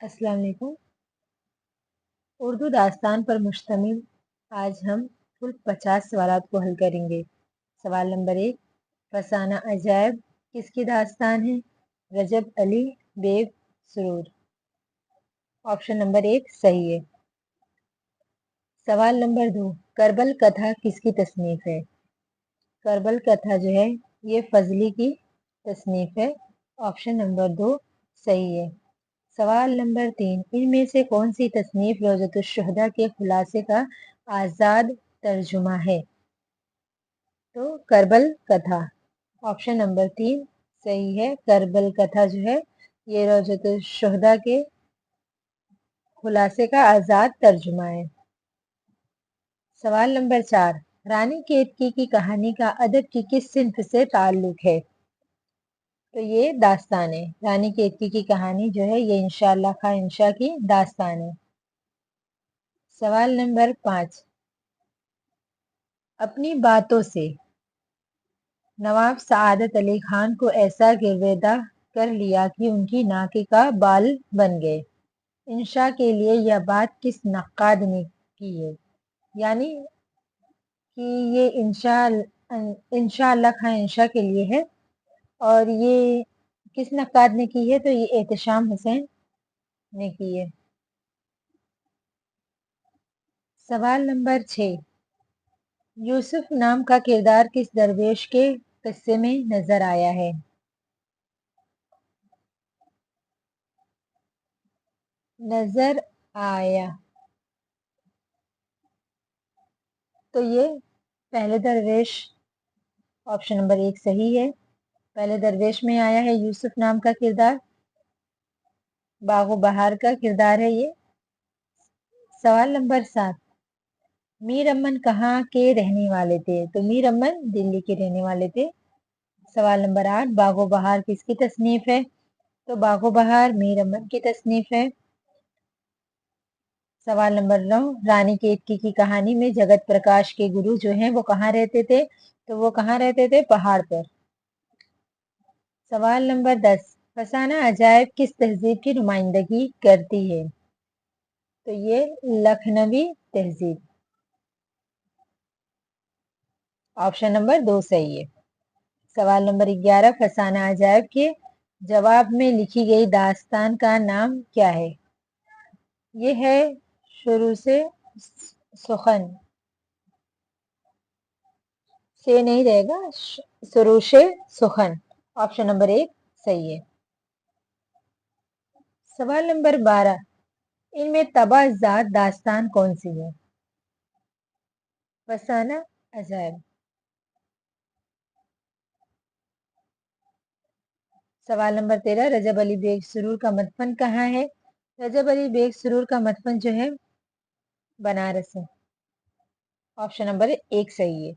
अस्सलाम वालेकुम। उर्दू दास्तान पर मुश्तमिल आज हम कुल 50 सवालात को हल करेंगे। सवाल नंबर 1, फसाना अजायब किसकी दास्तान है? रजब अली बेग सुरूर। ऑप्शन नंबर 1 सही है। सवाल नंबर 2, करबल कथा किसकी तसनीफ है? करबल कथा जो है ये फजली की तसनीफ है। ऑप्शन नंबर 2 सही है। सवाल नंबर 3, इनमें से कौन सी तसनीफ रोज़तुश्शुहदा के खुलासे का आज़ाद तर्जुमा है? तो करबल कथा। ऑप्शन नंबर 3 सही है। करबल कथा जो है ये रोज़तुश्शुहदा के खुलासे का आज़ाद तर्जुमा है। सवाल नंबर 4, रानी केतकी की कहानी का अदब की किस सिन्फ से ताल्लुक है? तो ये दास्तान है। रानी केतकी की कहानी जो है ये इंशाअल्लाह खा इंशा की दास्तान है। सवाल नंबर 5, अपनी बातों से नवाब सआदत अली खान को ऐसा गिरवेदा कर लिया कि उनकी नाक का बाल बन गए। इंशा के लिए यह बात किस नक्काद ने की है? यानी कि ये इंशाअल्लाह खां इंशा के लिए है और ये किस नक्काद ने की है? तो ये एहतशाम हुसैन ने की है। सवाल नंबर 6, यूसुफ नाम का किरदार किस दरवेश के किस्से में नजर आया है? नजर आया तो ये पहले दरवेश। ऑप्शन नंबर 1 सही है। पहले दरवेश में आया है यूसुफ नाम का किरदार। बागो बहार का किरदार है ये। सवाल नंबर 7, मीर अमन कहाँ के रहने वाले थे? तो मीर अमन दिल्ली के रहने वाले थे। सवाल नंबर 8, बागो बहार किसकी तसनीफ है? तो बागो बहार मीर अमन की तसनीफ है। सवाल नंबर 9, रानी केतकी की कहानी में जगत प्रकाश के गुरु जो हैं वो कहाँ रहते थे? तो वो कहाँ रहते थे? पहाड़ पर। सवाल नंबर 10, फसाना अजायब किस तहजीब की नुमाइंदगी करती है? तो ये लखनवी तहजीब। ऑप्शन नंबर 2 सही है। सवाल नंबर 11, फसाना अजायब के जवाब में लिखी गई दास्तान का नाम क्या है? ये है शुरू से सुखन से नहीं रहेगा, शुरू से सुखन। ऑप्शन नंबर 1 सही है। सवाल नंबर 12, इनमें तबाजात दास्तान कौन सी है? फसाना अजायब। सवाल नंबर 13, रजब अली बेग सुरूर का मदफन कहाँ है? रजब अली बेग सुरूर का मदफन जो है बनारस है। ऑप्शन नंबर 1 सही है।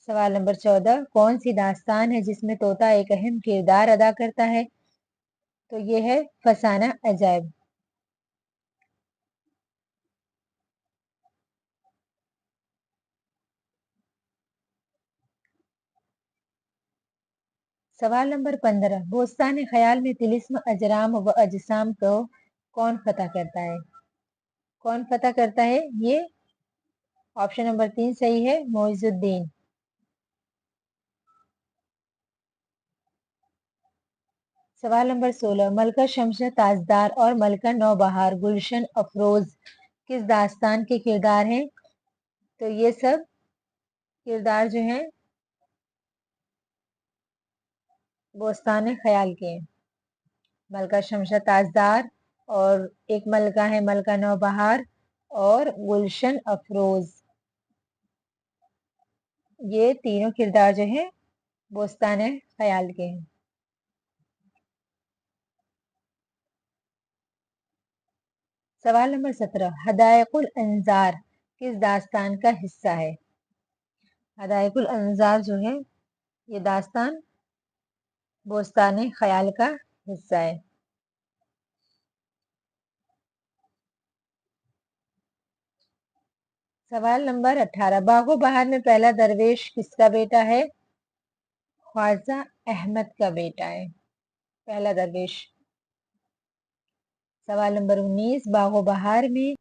सवाल नंबर 14, कौन सी दास्तान है जिसमें तोता एक अहम किरदार अदा करता है? तो ये है फसाना अजायब। सवाल नंबर 15, बोस्तान ख्याल में तिलिस्म अजराम व अजसाम को कौन फतह करता है? कौन फतह करता है ये? ऑप्शन नंबर 3 सही है, मोइजुद्दीन। सवाल नंबर 16, मलका शमशा ताजदार और मलका नौबहार गुलशन अफरोज किस दास्तान के किरदार हैं? तो ये सब किरदार जो हैं बोस्तान ख्याल के हैं। मलका शमशा ताजदार और एक मलका है मलका नौबहार और गुलशन अफरोज, ये तीनों किरदार जो हैं बोस्तान ख्याल के हैं। सवाल नंबर 17, हदायकुल अंजार किस दास्तान का हिस्सा है? हदायकुल अंजार जो है ये दास्तान बोस्तान ख्याल का हिस्सा है। सवाल नंबर 18, बागो बहार में पहला दरवेश किसका बेटा है? ख्वाजा अहमद का बेटा है पहला दरवेश। सवाल नंबर 19, बागो बहार में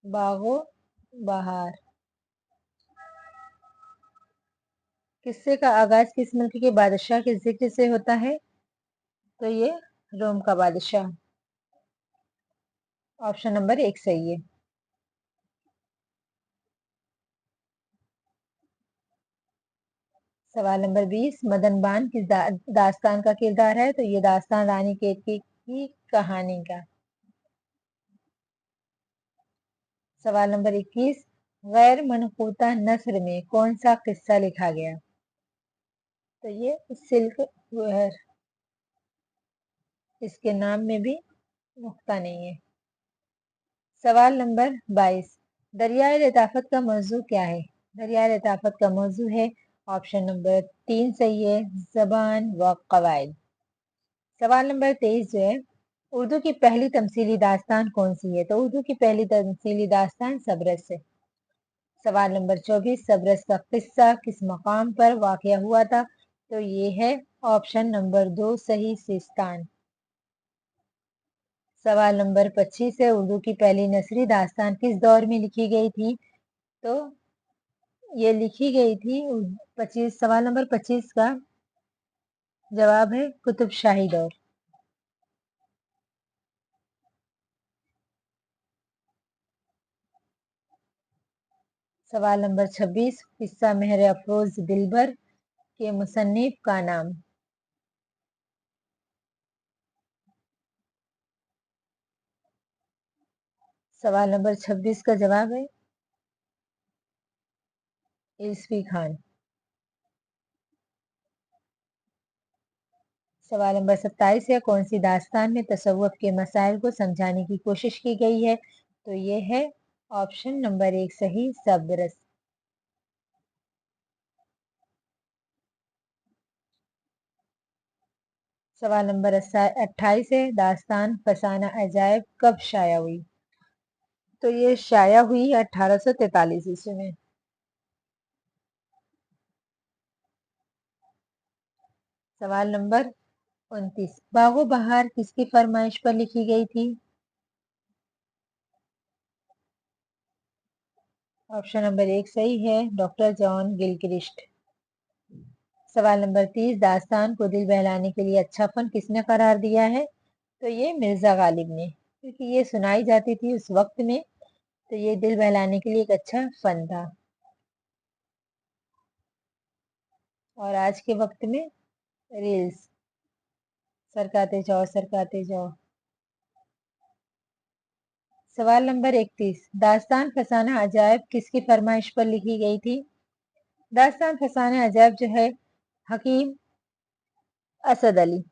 बागो बहार किस्से का आगाज किस मुल्क के बादशाह के जिक्र से होता है? तो ये रोम का बादशाह। ऑप्शन नंबर 1 सही है। सवाल नंबर 20, मदनबान किस दास्तान का किरदार है? तो ये दास्तान रानी केतकी की कहानी का। सवाल नंबर 21, गैर मनकूता नस्र में कौन सा किस्सा लिखा गया? तो ये सिल्क वेयर, इसके नाम में भी नुक्ता नहीं है। सवाल नंबर 22, दरियाए लताफत का मौजू क्या है? दरियाए लताफत का मौजू है, ऑप्शन नंबर 3 सही है, ज़बान व कवायद। सवाल नंबर 23 जो है, उर्दू की पहली तमसीली दास्तान कौन सी है? तो उर्दू की पहली तमसीली दास्तान सबरस है। सवाल नंबर 24, सबरस का किस्सा किस मकाम पर वाक़या हुआ था? तो ये है ऑप्शन नंबर 2 सही, सिस्तान। सवाल नंबर 25 है, उर्दू की पहली नसरी दास्तान किस दौर में लिखी गई थी? तो ये लिखी गई थी 25, सवाल नंबर 25 का जवाब है कुतुब शाही दौर। सवाल नंबर 26, किस्सा मेहर अफरोज दिलबर के मुसन्निफ का नाम? सवाल नंबर 26 का जवाब है इल्सवी खान। सवाल नंबर 27 है, कौन सी दास्तान में तसव्वुफ के मसाइल को समझाने की कोशिश की गई है? तो ये है ऑप्शन नंबर 1 सही, सबरस। सवाल नंबर 28 है, दास्तान फसाना अजायब कब शाया हुई? तो ये शाया हुई 1843 ईस्वी में। सवाल नंबर 29, बागो बहार किसकी फरमाइश पर लिखी गई थी? ऑप्शन नंबर 1 सही है, डॉक्टर जॉन गिलक्रिस्ट। सवाल नंबर 30, दास्तान को दिल बहलाने के लिए अच्छा फन किसने करार दिया है? तो ये मिर्जा गालिब ने, क्योंकि ये सुनाई जाती थी उस वक्त में, तो ये दिल बहलाने के लिए एक अच्छा फन था। और आज के वक्त में रील्स, सरकाते जाओ सरकाते जाओ। सवाल नंबर 31, दास्तान फसाना अजायब किसकी फरमाइश पर लिखी गई थी? दास्तान फसाना अजायब जो है हकीम असद अली।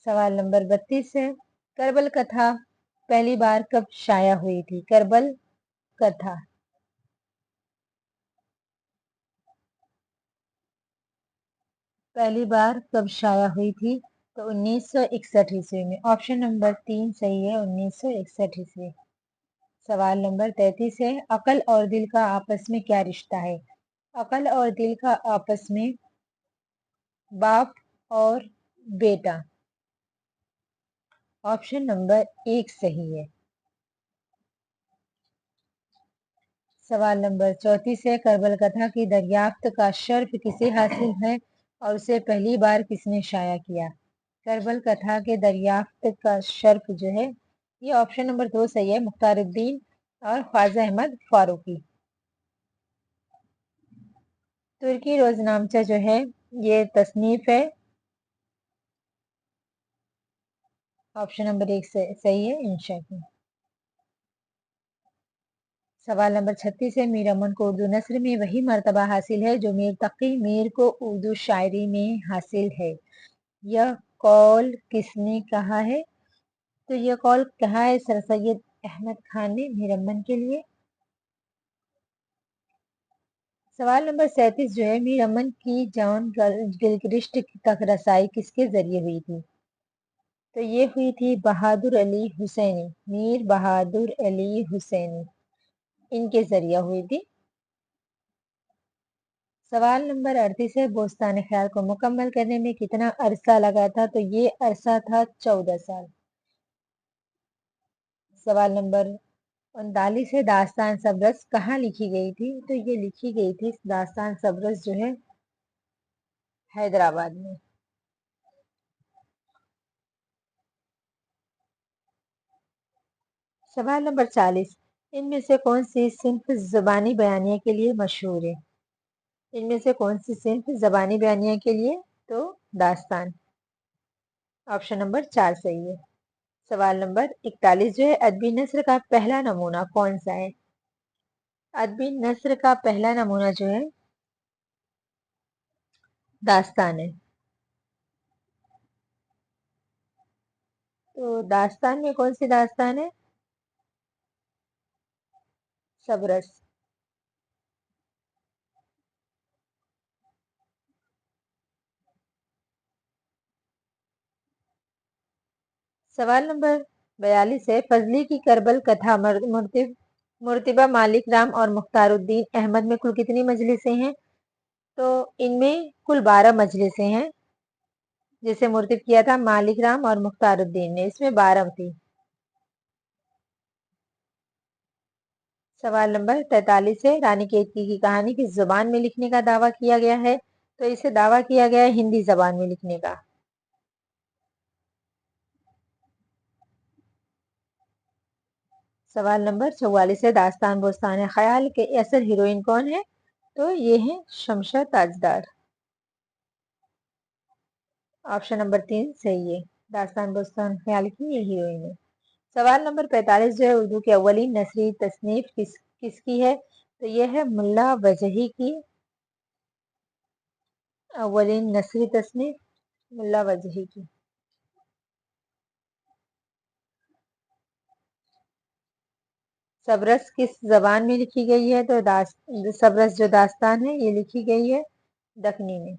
सवाल नंबर 32 है, करबल कथा पहली बार कब शाया हुई थी? करबल कथा पहली बार कब शाया हुई थी? तो 1961 ईस्वी में। ऑप्शन नंबर 3 सही है, 1961 ईस्वी। सवाल नंबर 33 है, अकल और दिल का आपस में क्या रिश्ता है? अकल और दिल का आपस में बाप और बेटा। ऑप्शन नंबर 1 सही है। सवाल नंबर 34 है, करबल कथा की दरियाफ्त का शर्फ किसे हासिल है और उसे पहली बार किसने शाया किया? करबल कथा के दरियाफ्त का शर्फ जो है, ये ऑप्शन नंबर 2 सही है, मुख्तारुद्दीन और ख्वाजा अहमद फारूकी। तुर्की रोजनामचा जो है ये तसनीफ है, ऑप्शन नंबर 1 से सही है, इंशा की। सवाल नंबर 36 है, मीर अमन को उर्दू नस्र में वही मर्तबा हासिल है जो मीर तकी मीर को उर्दू शायरी में हासिल है। यह कौल किसने कहा है? तो यह कौल कहा है सर सैयद अहमद खान ने मीर अमन के लिए। सवाल नंबर 37 जो है, मीर अमन की जॉन गिलक्रिस्ट तक रसाई किसके जरिए हुई थी? तो ये हुई थी बहादुर अली हुसैनी, मीर बहादुर अली हुसैनी, इनके जरिए हुई थी। सवाल नंबर 38 है, बोस्तान ख्याल को मुकम्मल करने में कितना अरसा लगा था? तो ये अरसा था 14 साल। सवाल नंबर 39 है, दास्तान सबरस कहाँ लिखी गई थी? तो ये लिखी गई थी दास्तान सबरस जो है हैदराबाद में। सवाल नंबर 40, इनमें से कौन सी सिंफ ज़बानी बयानिया के लिए मशहूर है? इनमें से कौन सी सिंफ ज़बानी बयानिया के लिए? तो दास्तान। ऑप्शन नंबर 4 सही है। सवाल नंबर 41 जो है, अदबी नस्र का पहला नमूना कौन सा है? अदबी नस्र का पहला नमूना जो है दास्तान है। तो दास्तान में कौन सी दास्तान है? सबरस। सवाल नंबर 42 है, फजली की करबल कथा मुर्तिबा मालिक राम और मुख्तारुद्दीन अहमद में कुल कितनी मजलिसें हैं? तो इनमें कुल 12 मजलिसें हैं। जिसे मुर्तिब किया था मालिक राम और मुख्तारुद्दीन ने, इसमें 12 थी। सवाल नंबर 43 है, रानी केतकी की कहानी किस जुबान में लिखने का दावा किया गया है? तो इसे दावा किया गया है हिंदी जबान में लिखने का। सवाल नंबर 44 है, दास्तान बोस्तान ख्याल के असल हीरोइन कौन है? तो ये है शमशा ताजदार। ऑप्शन नंबर 3 सही है। दास्तान बोस्तान ख्याल की ये हीरोइन है। सवाल नंबर 45 जो है, उर्दू की अव्वलीन नसरी तसनीफ किसकी है? तो ये है मुल्ला वजही की अव्वलीन नसरी तसनीफ, मुल्ला वजही की। सबरस किस जबान में लिखी गई है? तो सबरस जो दास्तान है ये लिखी गई है दखनी में।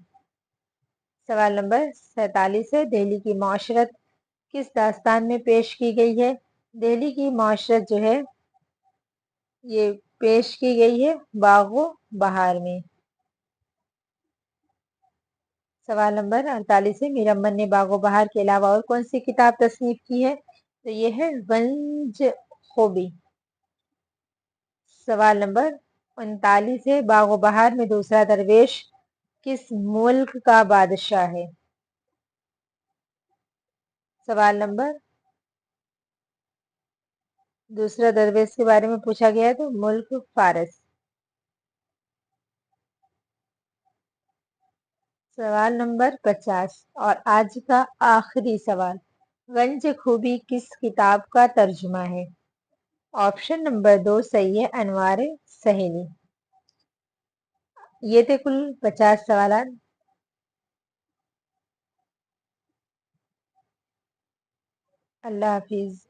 सवाल नंबर 47 है, दिल्ली की माशरत किस दास्तान में पेश की गई है? दिल्ली की माशरत जो है ये पेश की गई है बागो बहार में। सवाल नंबर 48 है, मीर अमन ने बागो बहार के अलावा और कौन सी किताब तसनीफ की है? तो ये है गंज खोबी। सवाल नंबर 39 है, बागो बहार में दूसरा दरवेश किस मुल्क का बादशाह है? सवाल नंबर दूसरा दरवेश के बारे में पूछा गया है, तो मुल्क फारस। सवाल नंबर 50 और आज का आखिरी सवाल, गंज खूबी किस किताब का तर्जुमा है? ऑप्शन नंबर 2 सही है, अनवार सहेली। ये थे कुल 50 सवाल। अल्लाह हाफिज।